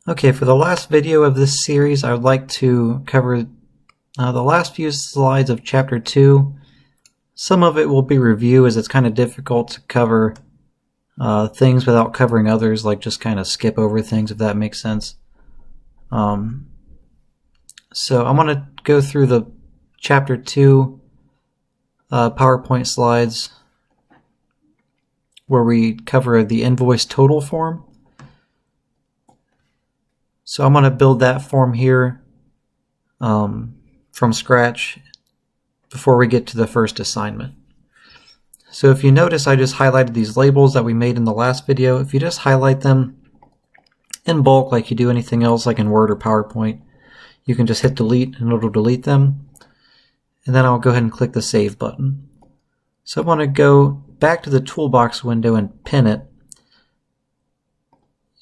Okay, for the last video of this series, I would like to cover the last few slides of Chapter 2. Some of it will be review, as it's kind of difficult to cover things without covering others, like just kind of skip over things, if that makes sense. So I'm going to go through the Chapter 2 PowerPoint slides where we cover the invoice total form. So I'm going to build that form here from scratch before we get to the first assignment. So if you notice, I just highlighted these labels that we made in the last video. If you just highlight them in bulk like you do anything else, like in Word or PowerPoint, you can just hit delete and it'll delete them. And then I'll go ahead and click the Save button. So I want to go back to the toolbox window and pin it.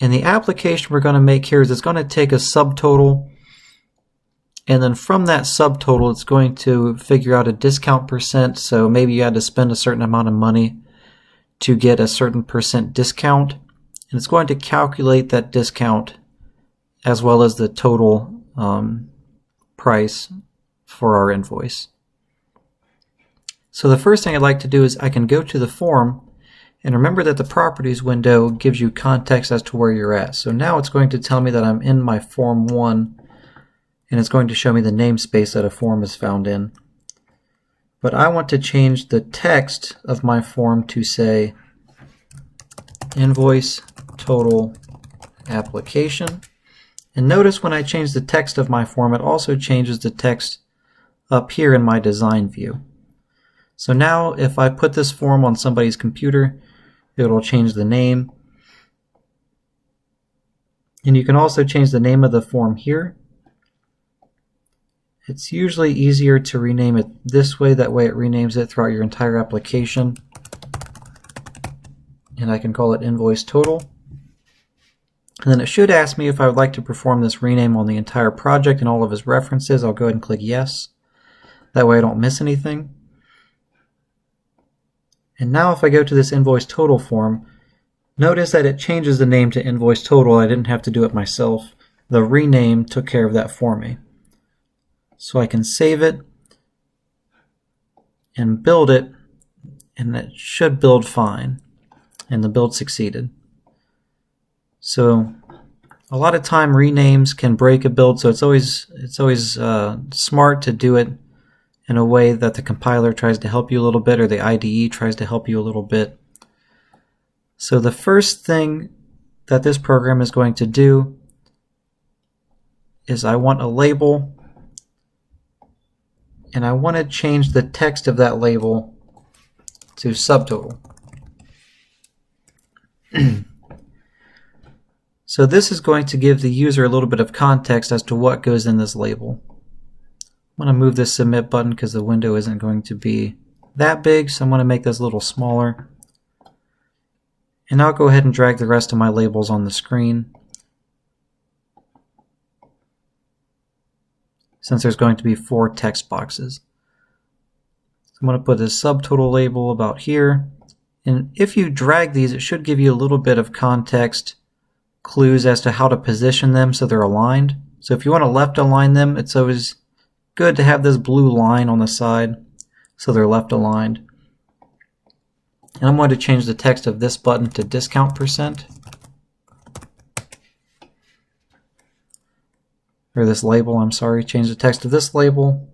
And the application we're going to make here is it's going to take a subtotal, and then from that subtotal it's going to figure out a discount percent. So maybe you had to spend a certain amount of money to get a certain percent discount, and it's going to calculate that discount as well as the total price for our invoice. So the first thing I'd like to do is I can go to the form, and remember that the properties window gives you context as to where you're at. So now it's going to tell me that I'm in my form 1, and it's going to show me the namespace that a form is found in. But I want to change the text of my form to say invoice total application. And notice when I change the text of my form, it also changes the text up here in my design view. So now if I put this form on somebody's computer, it'll change the name. And you can also change the name of the form here. It's usually easier to rename it this way, that way it renames it throughout your entire application. And I can call it invoice total. And then it should ask me if I would like to perform this rename on the entire project and all of its references. I'll go ahead and click yes. That way I don't miss anything. And now if I go to this invoice total form, notice that it changes the name to invoice total. I didn't have to do it myself. The rename took care of that for me. So I can save it and build it, and it should build fine. And the build succeeded. So a lot of time renames can break a build, so it's always smart to do it in a way that the compiler tries to help you a little bit, or the IDE tries to help you a little bit. So the first thing that this program is going to do is I want a label, and I want to change the text of that label to subtotal. So this is going to give the user a little bit of context as to what goes in this label. I'm going to move this submit button because the window isn't going to be that big, so I'm going to make this a little smaller. And I'll go ahead and drag the rest of my labels on the screen, since there's going to be 4 text boxes. So I'm going to put this subtotal label about here. And if you drag these, it should give you a little bit of context clues as to how to position them so they're aligned. So if you want to left align them, it's always good to have this blue line on the side so they're left aligned. And I'm going to change the text of this button to discount percent. Or this label, I'm sorry. Change the text of this label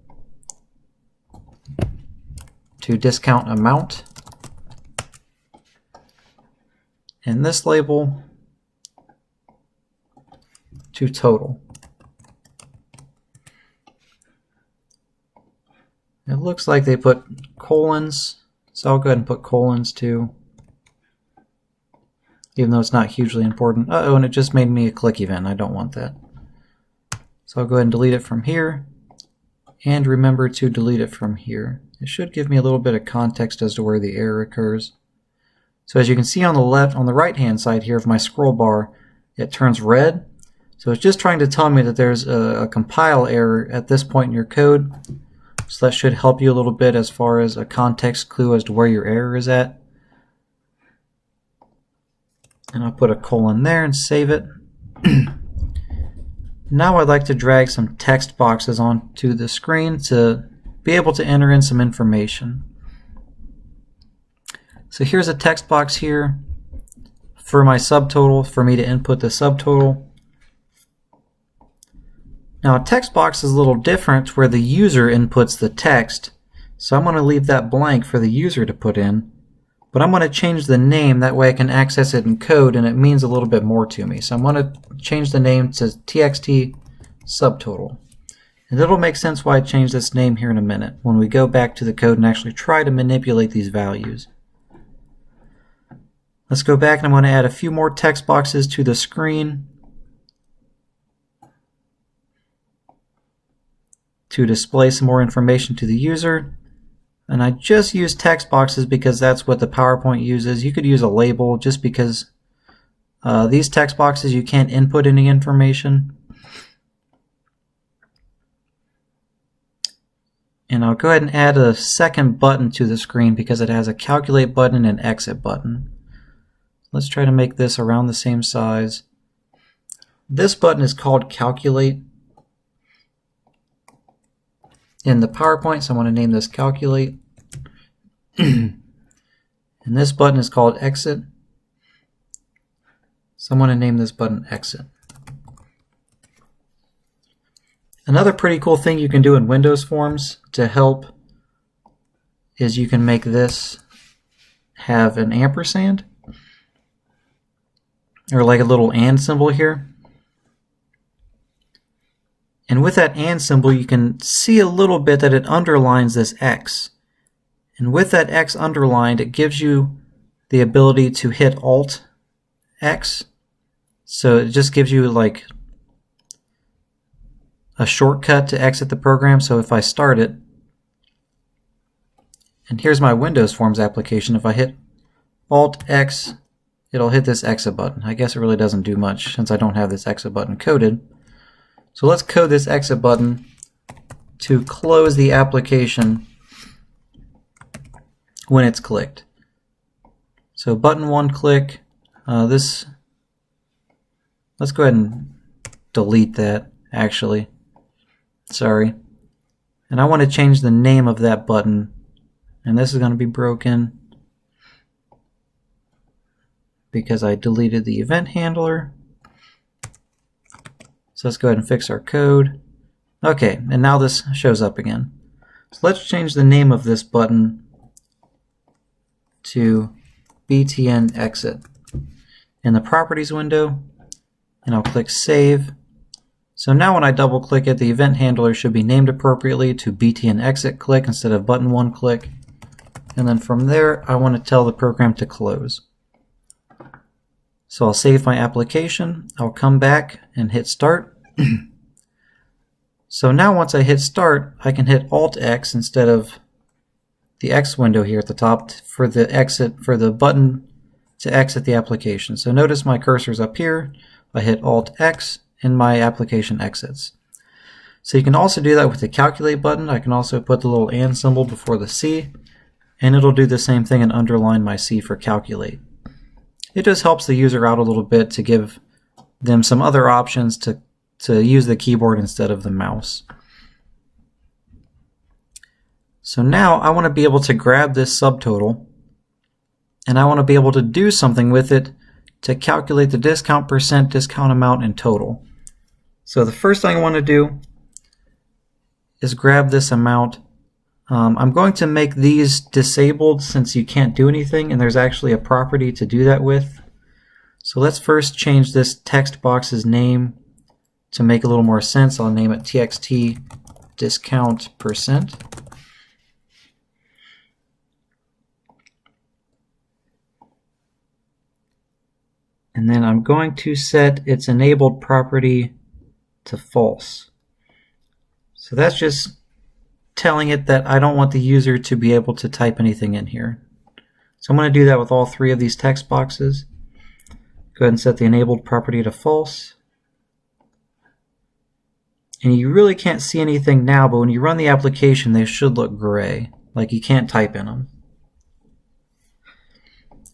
to discount amount. And this label to total. It looks like they put colons, so I'll go ahead and put colons too, even though it's not hugely important. Uh-oh, and it just made me a click event. I don't want that. So I'll go ahead and delete it from here, and remember to delete it from here. It should give me a little bit of context as to where the error occurs. So as you can see on the right hand side here of my scroll bar, it turns red. So it's just trying to tell me that there's a compile error at this point in your code. So that should help you a little bit as far as a context clue as to where your error is at. And I'll put a colon there and save it. Now I'd like to drag some text boxes onto the screen to be able to enter in some information. So here's a text box here for my subtotal, for me to input the subtotal. Now a text box is a little different where the user inputs the text, so I'm going to leave that blank for the user to put in, but I'm going to change the name, that way I can access it in code and it means a little bit more to me. So I'm going to change the name to txt subtotal. And it'll make sense why I changed this name here in a minute when we go back to the code and actually try to manipulate these values. Let's go back and I'm going to add a few more text boxes to the screen to display some more information to the user. And I just use text boxes because that's what the PowerPoint uses. You could use a label just because these text boxes you can't input any information. And I'll go ahead and add a second button to the screen because it has a calculate button and exit button. Let's try to make this around the same size. This button is called calculate in the PowerPoint, so I want to name this calculate. And this button is called exit, so I'm going to name this button exit. Another pretty cool thing you can do in Windows Forms to help is you can make this have an ampersand, or like a little and symbol here. And with that and symbol, you can see a little bit that it underlines this X. And with that X underlined, it gives you the ability to hit Alt X. So it just gives you like a shortcut to exit the program. So if I start it, and here's my Windows Forms application, if I hit Alt X, it'll hit this exit button. I guess it really doesn't do much since I don't have this exit button coded. So let's code this exit button to close the application when it's clicked. So button one click, let's go ahead and delete that actually. Sorry. And I want to change the name of that button, and this is going to be broken because I deleted the event handler. So let's go ahead and fix our code. Okay, and now this shows up again. So let's change the name of this button to btn exit in the properties window, and I'll click save. So now when I double click it, the event handler should be named appropriately to btn exit click instead of button one click. And then from there, I want to tell the program to close. So I'll save my application, I'll come back and hit start. So now once I hit start, I can hit Alt X instead of the X window here at the top for the button to exit the application. So notice my cursor's up here, I hit Alt X and my application exits. So you can also do that with the calculate button. I can also put the little and symbol before the C, and it'll do the same thing and underline my C for calculate. It just helps the user out a little bit to give them some other options to use the keyboard instead of the mouse. So now I want to be able to grab this subtotal and I want to be able to do something with it to calculate the discount percent, discount amount, and total. So the first thing I want to do is grab this amount. I'm going to make these disabled since you can't do anything, and there's actually a property to do that with. So let's first change this text box's name to make a little more sense. I'll name it txt discount percent. And then I'm going to set its enabled property to false. So that's just telling it that I don't want the user to be able to type anything in here. So I'm going to do that with all three of these text boxes. Go ahead and set the enabled property to false. And you really can't see anything now, but when you run the application, they should look gray, like you can't type in them.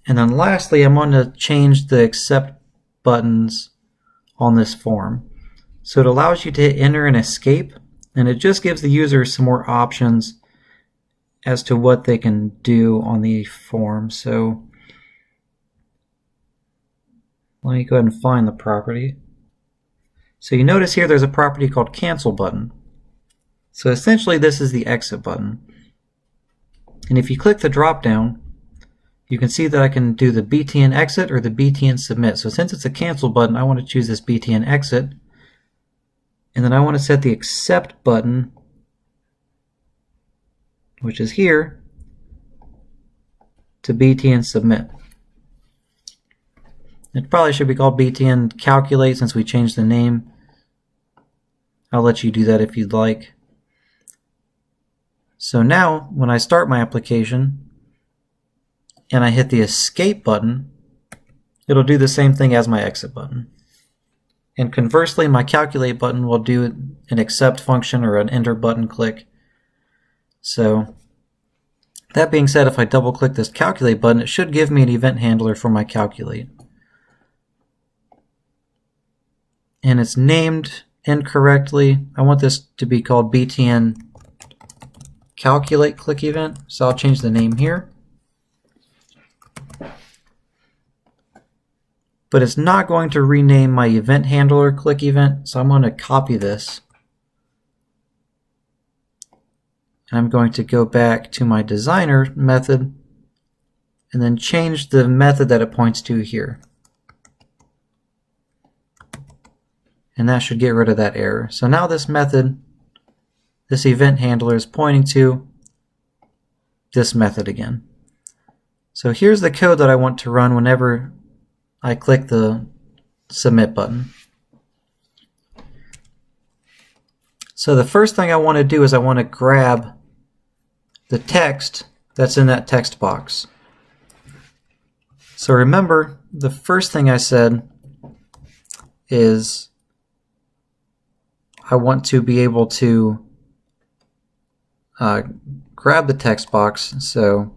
And then lastly, I'm going to change the accept buttons on this form. So it allows you to hit enter and escape, and it just gives the user some more options as to what they can do on the form. So let me go ahead and find the property. So you notice here there's a property called cancel button. So essentially this is the exit button. And if you click the drop down, you can see that I can do the BTN exit or the BTN submit. So since it's a cancel button, I want to choose this BTN exit. And then I want to set the accept button, which is here, to BTN submit. It probably should be called BTN calculate since we changed the name. I'll let you do that if you'd like. So now when I start my application and I hit the escape button, it'll do the same thing as my exit button. And conversely, my calculate button will do an accept function or an enter button click. So that being said, if I double click this calculate button, it should give me an event handler for my calculate. And it's named incorrectly. I want this to be called BTN calculate click event. So I'll change the name here. But it's not going to rename my event handler click event, so I'm going to copy this. And I'm going to go back to my designer method and then change the method that it points to here. And that should get rid of that error. So now this method, this event handler, is pointing to this method again. So here's the code that I want to run whenever I click the submit button. So the first thing I want to do is I want to grab the text that's in that text box. So remember, the first thing I said is I want to be able to grab the text box. So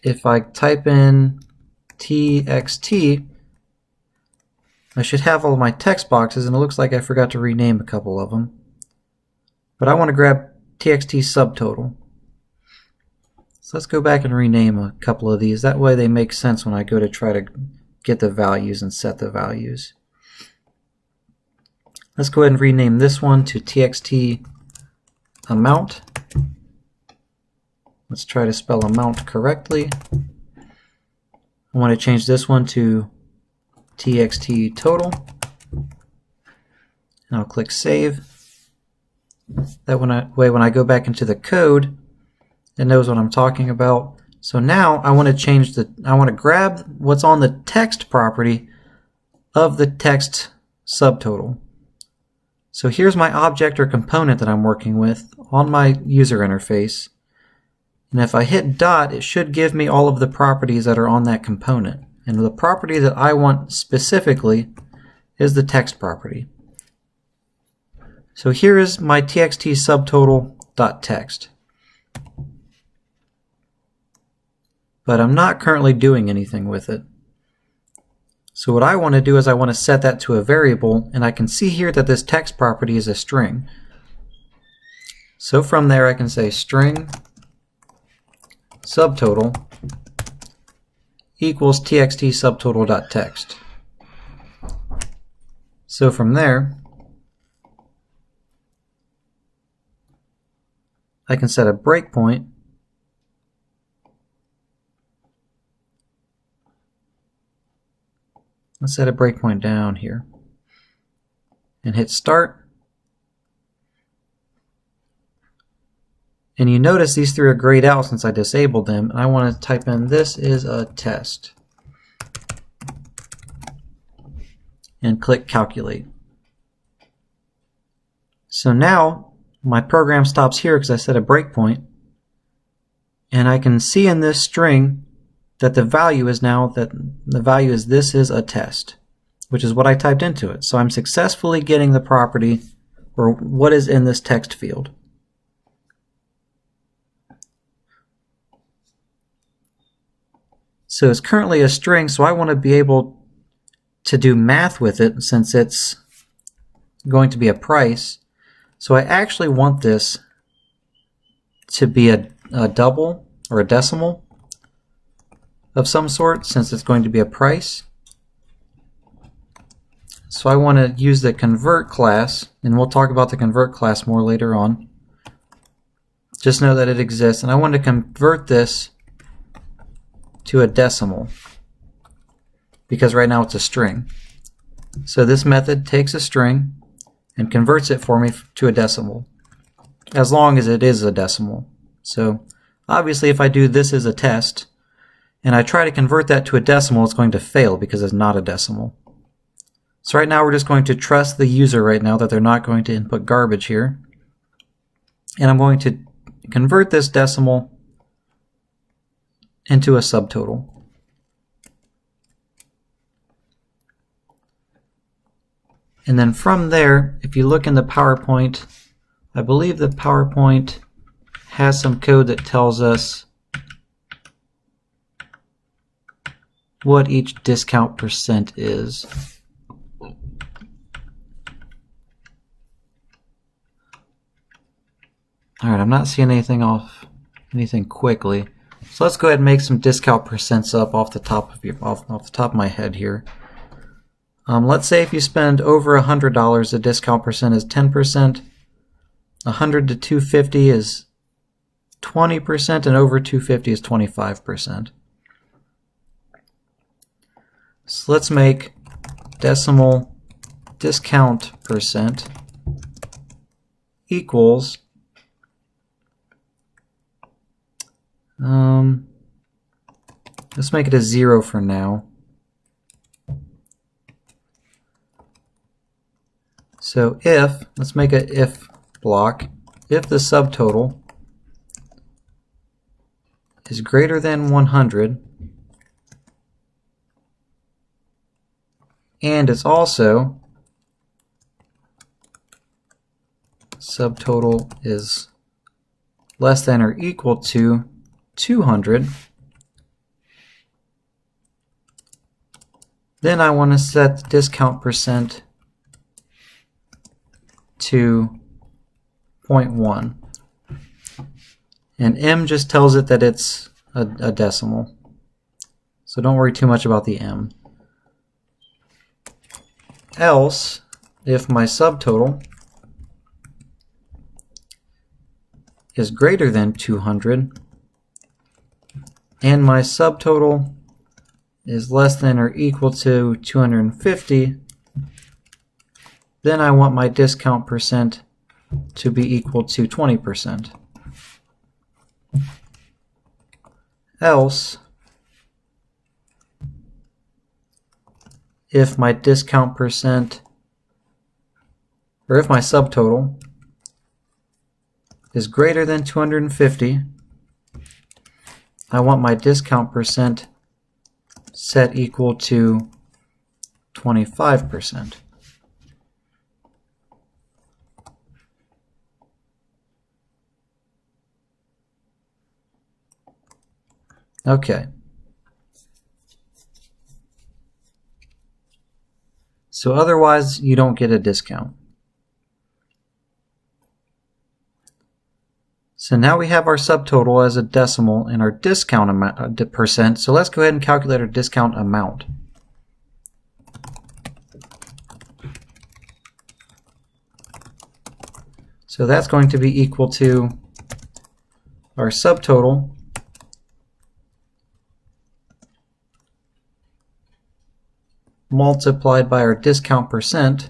if I type in txt, I should have all of my text boxes, and it looks like I forgot to rename a couple of them. But I want to grab txt subtotal. So let's go back and rename a couple of these. That way they make sense when I go to try to get the values and set the values. Let's go ahead and rename this one to txt amount. Let's try to spell amount correctly. I want to change this one to txt total. And I'll click save. That way when I go back into the code, it knows what I'm talking about. So now I want to grab what's on the text property of the text subtotal. So here's my object or component that I'm working with on my user interface. And if I hit dot, it should give me all of the properties that are on that component. And the property that I want specifically is the text property. So here is my txt subtotal.text. But I'm not currently doing anything with it. So what I want to do is I want to set that to a variable, and I can see here that this text property is a string. So from there I can say string subtotal equals txt subtotal.text. So from there I can set a breakpoint Let's set a breakpoint down here and hit start. And you notice these three are grayed out since I disabled them. And I want to type in this is a test and click calculate. So now my program stops here because I set a breakpoint, and I can see in this string that the value is this is a test, which is what I typed into it. So I'm successfully getting the property or what is in this text field. So it's currently a string, so I want to be able to do math with it since it's going to be a price. So I actually want this to be a double or a decimal of some sort since it's going to be a price. So I want to use the convert class, and we'll talk about the convert class more later on. Just know that it exists, and I want to convert this to a decimal because right now it's a string. So this method takes a string and converts it for me to a decimal, as long as it is a decimal. So obviously if I do this as a test and I try to convert that to a decimal, it's going to fail because it's not a decimal. So right now we're just going to trust the user right now that they're not going to input garbage here. And I'm going to convert this decimal into a subtotal. And then from there, if you look in the PowerPoint, I believe the PowerPoint has some code that tells us what each discount percent is. Alright, I'm not seeing anything quickly. So let's go ahead and make some discount percents up off the top of my head here. Let's say if you spend over $100, the discount percent is 10%. 100 to 250 is 20%, and over 250 is 25%. So let's make decimal discount percent equals let's make it a 0 for now. So let's make an if block, if the subtotal is greater than 100 and it's also subtotal is less than or equal to 200, then I want to set the discount percent to 0.1. And M just tells it that it's a decimal. So don't worry too much about the M. Else, if my subtotal is greater than 200 and my subtotal is less than or equal to 250, then I want my discount percent to be equal to 20%. Else, if my discount percent, or if my subtotal is greater than 250, I want my discount percent set equal to 25%. Okay. So otherwise, you don't get a discount. So now we have our subtotal as a decimal and our discount amount, percent. So let's go ahead and calculate our discount amount. So that's going to be equal to our subtotal multiplied by our discount percent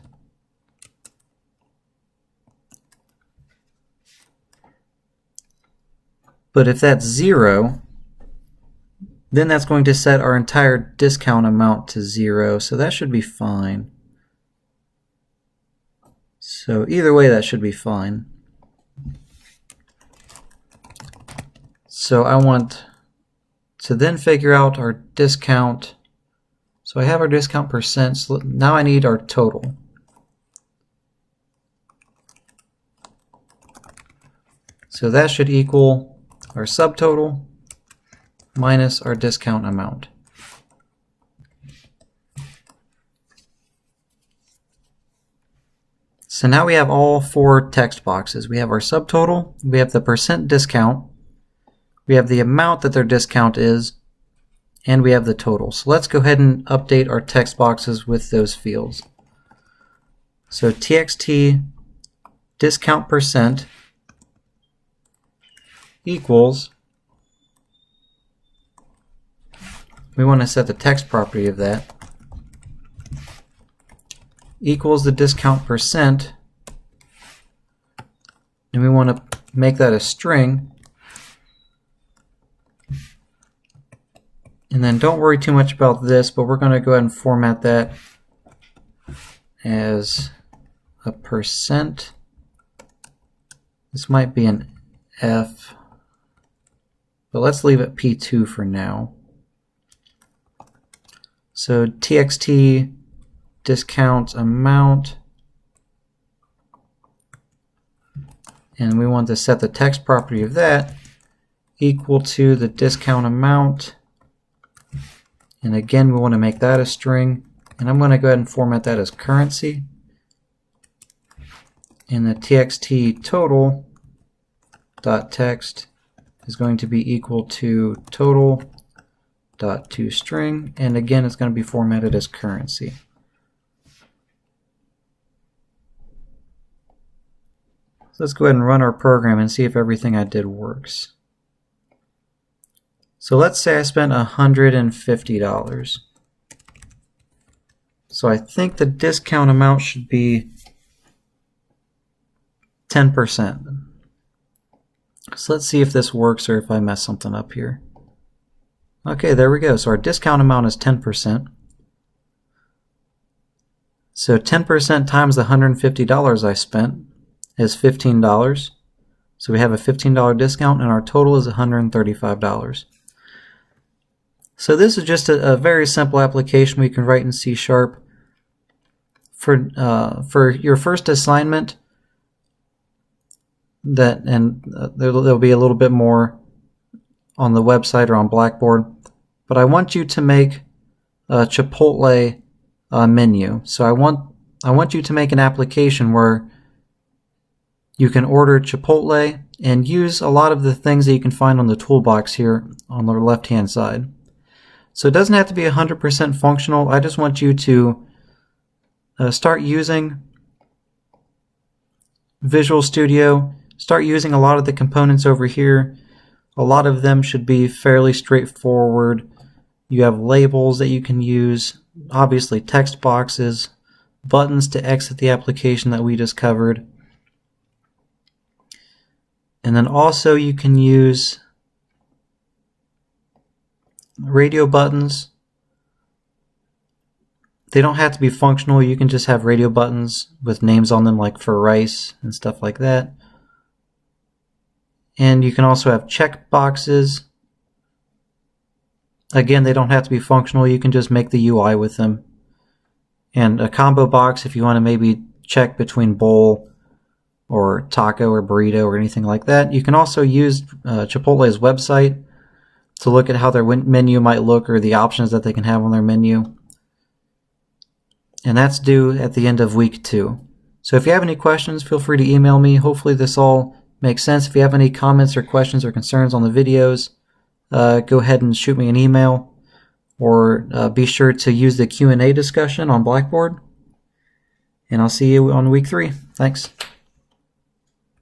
but if that's 0, then that's going to set our entire discount amount to 0, so that should be fine. So either way, that should be fine. So I want to then figure out our discount. So I have our discount percent, so now I need our total. So that should equal our subtotal minus our discount amount. So now we have all 4 text boxes. We have our subtotal, we have the percent discount, we have the amount that their discount is, and we have the total. So let's go ahead and update our text boxes with those fields. So txt discount percent equals, we want to set the text property of that, equals the discount percent, and we want to make that a string. And then don't worry too much about this, but we're going to go ahead and format that as a percent. This might be an F, but let's leave it P2 for now. So txt discount amount, and we want to set the text property of that equal to the discount amount, and again we want to make that a string, and I'm going to go ahead and format that as currency, and the txt total dot text is going to be equal to total dot toString, and again it's going to be formatted as currency. So let's go ahead and run our program and see if everything I did works. So let's say I spent $150. So I think the discount amount should be 10%. So let's see if this works or if I mess something up here. Okay, there we go. So our discount amount is 10%. So 10% times the $150 I spent is $15. So we have a $15 discount, and our total is $135. So this is just a very simple application we can write in C#. For your first assignment, there'll be a little bit more on the website or on Blackboard, but I want you to make a Chipotle menu. So I want you to make an application where you can order Chipotle and use a lot of the things that you can find on the toolbox here on the left hand side. So it doesn't have to be 100% functional. I just want you to start using Visual Studio, start using a lot of the components over here. A lot of them should be fairly straightforward. You have labels that you can use, obviously text boxes, buttons to exit the application that we just covered. And then also you can use radio buttons. They don't have to be functional. You can just have radio buttons with names on them, like for rice and stuff like that. And you can also have check boxes. Again, they don't have to be functional. You can just make the UI with them. And a combo box if you want to maybe check between bowl or taco or burrito or anything like that. You can also use Chipotle's website to look at how their menu might look or the options that they can have on their menu. And that's due at the end of week 2. So if you have any questions, feel free to email me. Hopefully this all makes sense. If you have any comments or questions or concerns on the videos, go ahead and shoot me an email, or be sure to use the Q&A discussion on Blackboard. And I'll see you on week 3. Thanks.